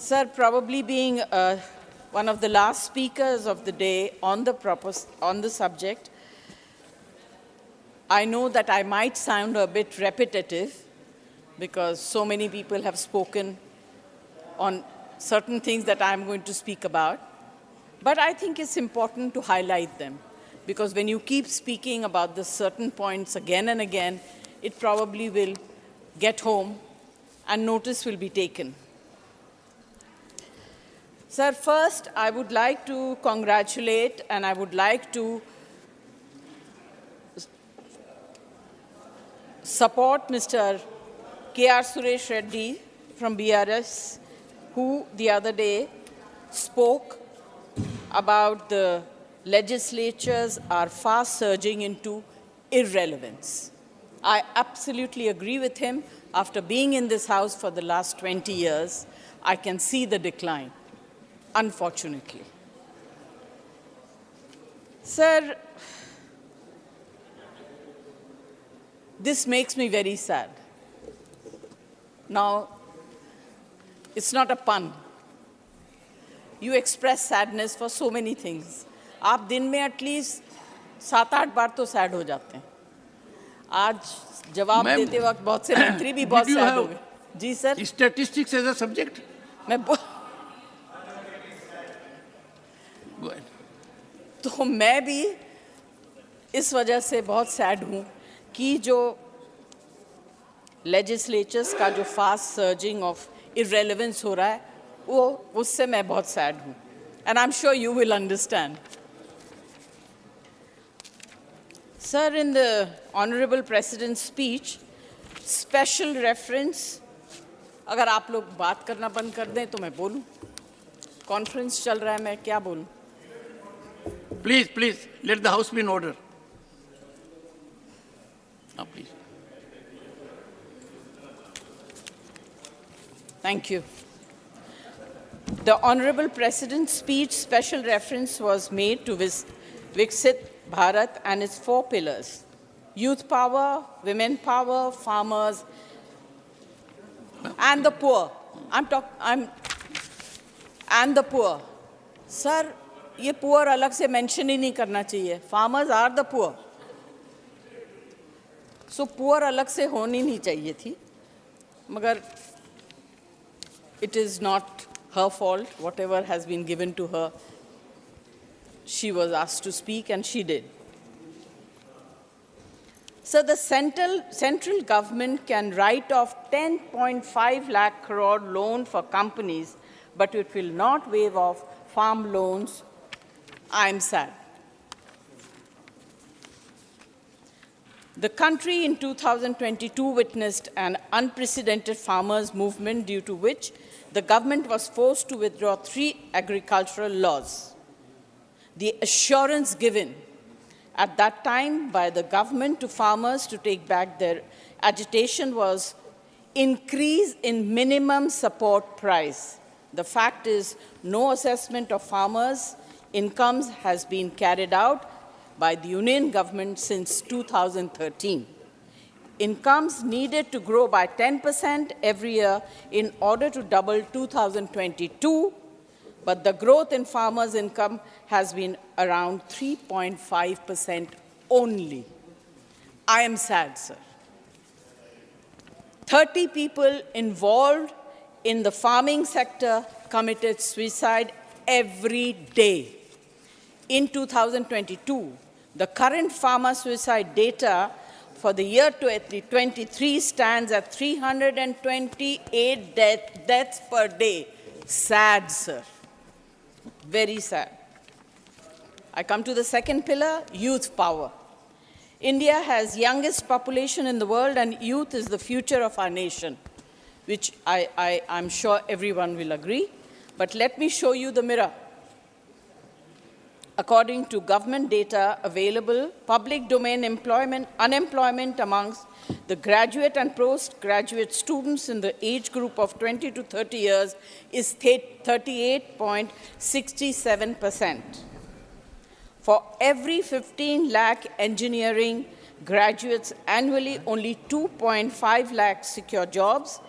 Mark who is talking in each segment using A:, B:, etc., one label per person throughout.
A: Sir, probably being one of the last speakers of the day on the subject, I know that I might sound a bit repetitive because so many people have spoken on certain things that I'm going to speak about. But I think it's important to highlight them because when you keep speaking about the certain points again and again, it probably will get home and notice will be taken. Sir, first, I would like to congratulate and I would like to support Mr. K.R. Suresh Reddy from BRS, who the other day spoke about the legislatures are fast surging into irrelevance. I absolutely agree with him. After being in this House for the last 20 years, I can see the decline, unfortunately. Sir, this makes me very sad. Now, it's not a pun. You express sadness for so many things. आप दिन में at least 7-8 बार तो sad हो जाते हैं. आज जवाब देते वक्त बहुत से मंत्री भी बहुत sad हो गए. जी sir.
B: Statistics as a subject?
A: तो मैं भी इस वजह से बहुत sad हूँ कि जो legislatures का जो fast surging of irrelevance हो रहा है, वो उससे मैं बहुत sad हूँ. And I'm sure you will understand. Sir, in the Honorable President's speech, special reference, अगर आप लोग बात करना बंद कर दें तो मैं बोलूं. Conference चल रहा है, मैं क्या बोलूं?
B: Please, let the House be in order. Please.
A: Thank you. The Honorable President's speech special reference was made to Viksit Bharat and its 4 pillars: youth power, women power, farmers, and the poor. And the poor. Sir, ये poor अलग से mention ही नहीं करना चाहिए. Farmers are the poor. So poor अलग से होनी नहीं चाहिए थी. मगर it is not her fault. Whatever has been given to her, she was asked to speak and she did. So the central government can write off 10.5 lakh crore loan for companies, but it will not waive off farm loans. I am sad. The country in 2022 witnessed an unprecedented farmers' movement due to which the government was forced to withdraw 3 agricultural laws. The assurance given at that time by the government to farmers to take back their agitation was increase in minimum support price. The fact is, no assessment of farmers' incomes has been carried out by the Union government since 2013. Incomes needed to grow by 10% every year in order to double 2022, but the growth in farmers' income has been around 3.5% only. I am sad, sir. 30 people involved in the farming sector committed suicide every day. In 2022, the current farmer suicide data for the year 2023 stands at 328 deaths per day. Sad, sir. Very sad. I come to the second pillar, youth power. India has youngest population in the world and youth is the future of our nation, which I'm sure everyone will agree. But let me show you the mirror. According to government data available, public domain unemployment amongst the graduate and postgraduate students in the age group of 20 to 30 years is 38.67%. For every 15 lakh engineering graduates annually, only 2.5 lakhs secure jobs.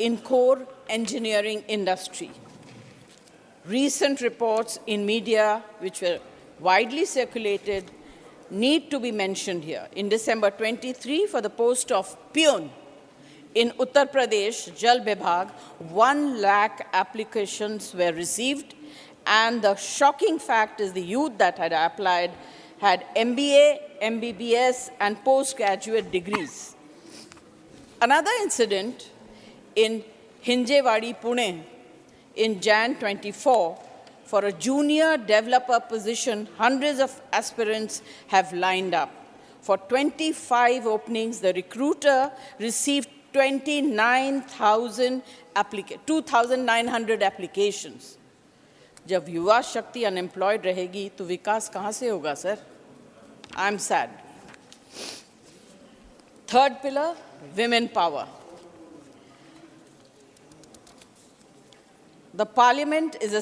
A: in core engineering industry. Recent reports in media, which were widely circulated, need to be mentioned here. In December 23, for the post of peon in Uttar Pradesh, Jal Vibhag, 1 lakh applications were received, and the shocking fact is the youth that had applied had MBA, MBBS, and postgraduate degrees. Another incident in Hinjewadi, Pune, in Jan 24, for a junior developer position, hundreds of aspirants have lined up. For 25 openings, the recruiter received 2,900 applications. जब युवा शक्ति unemployed रहेगी, तो विकास कहाँ से होगा, sir? I'm sad. Third pillar, women power. The Parliament is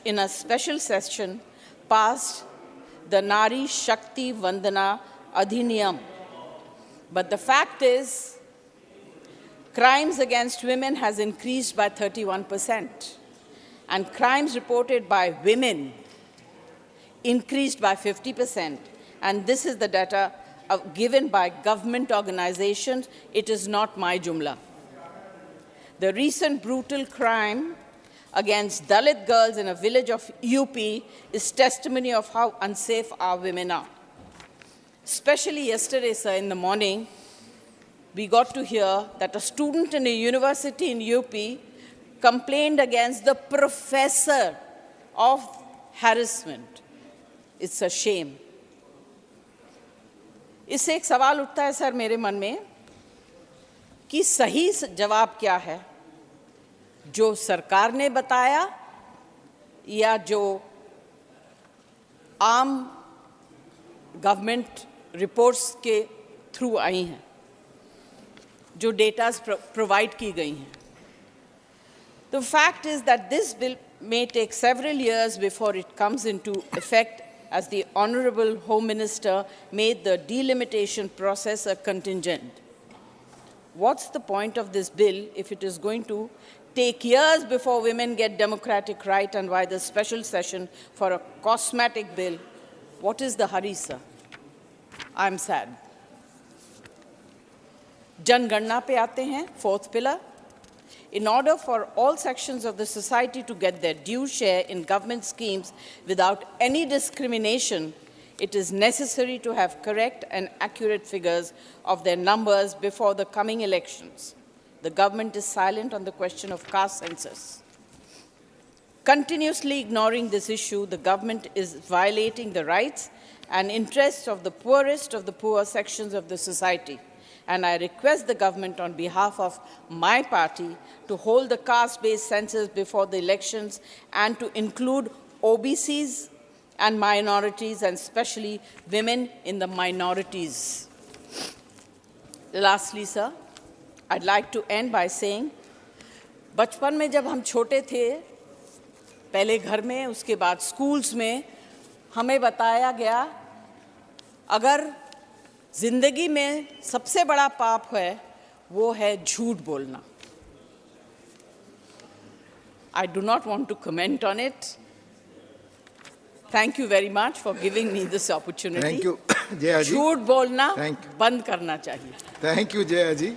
A: in a special session passed the Nari Shakti Vandana Adhiniyam. But the fact is, crimes against women has increased by 31%, and crimes reported by women increased by 50%. And this is the data given by government organizations. It is not my jumla. The recent brutal crime against Dalit girls in a village of UP is testimony of how unsafe our women are. Especially yesterday, sir, in the morning, we got to hear that a student in a university in UP complained against the professor of harassment. It's a shame. इससे एक सवाल उठता है sir मेरे मन में कि सही जवाब क्या है, जो सरकार ने बताया या जो आम गवर्नमेंट रिपोर्ट्स के थ्रू आई हैं, जो डेटास प्रोवाइड की गई हैं. The fact is that this bill may take several years before it comes into effect, as the Honorable Home Minister made the delimitation process a contingent. What's the point of this bill if it is going to take years before women get democratic right, and why the special session for a cosmetic bill? What is the hurry, sir? I'm sad. जनगणना पे आते हैं, fourth pillar. In order for all sections of the society to get their due share in government schemes without any discrimination, it is necessary to have correct and accurate figures of their numbers before the coming elections. The government is silent on the question of caste census. Continuously ignoring this issue, the government is violating the rights and interests of the poorest of the poor sections of the society. And I request the government on behalf of my party to hold the caste-based census before the elections and to include OBCs and minorities, and especially women in the minorities. Lastly, sir, I'd like to end by saying, बचपन में जब हम छोटे थे, पहले घर में, उसके बाद स्कूल्स में, हमें बताया गया, अगर जिंदगी में सबसे बड़ा पाप है, वो है झूठ बोलना. I do not want to comment on it. Thank you very much for giving me this opportunity.
C: Thank you, Jaya ji.
A: झूठ बोलना बंद करना चाहिए.
C: Thank you, Jaya ji.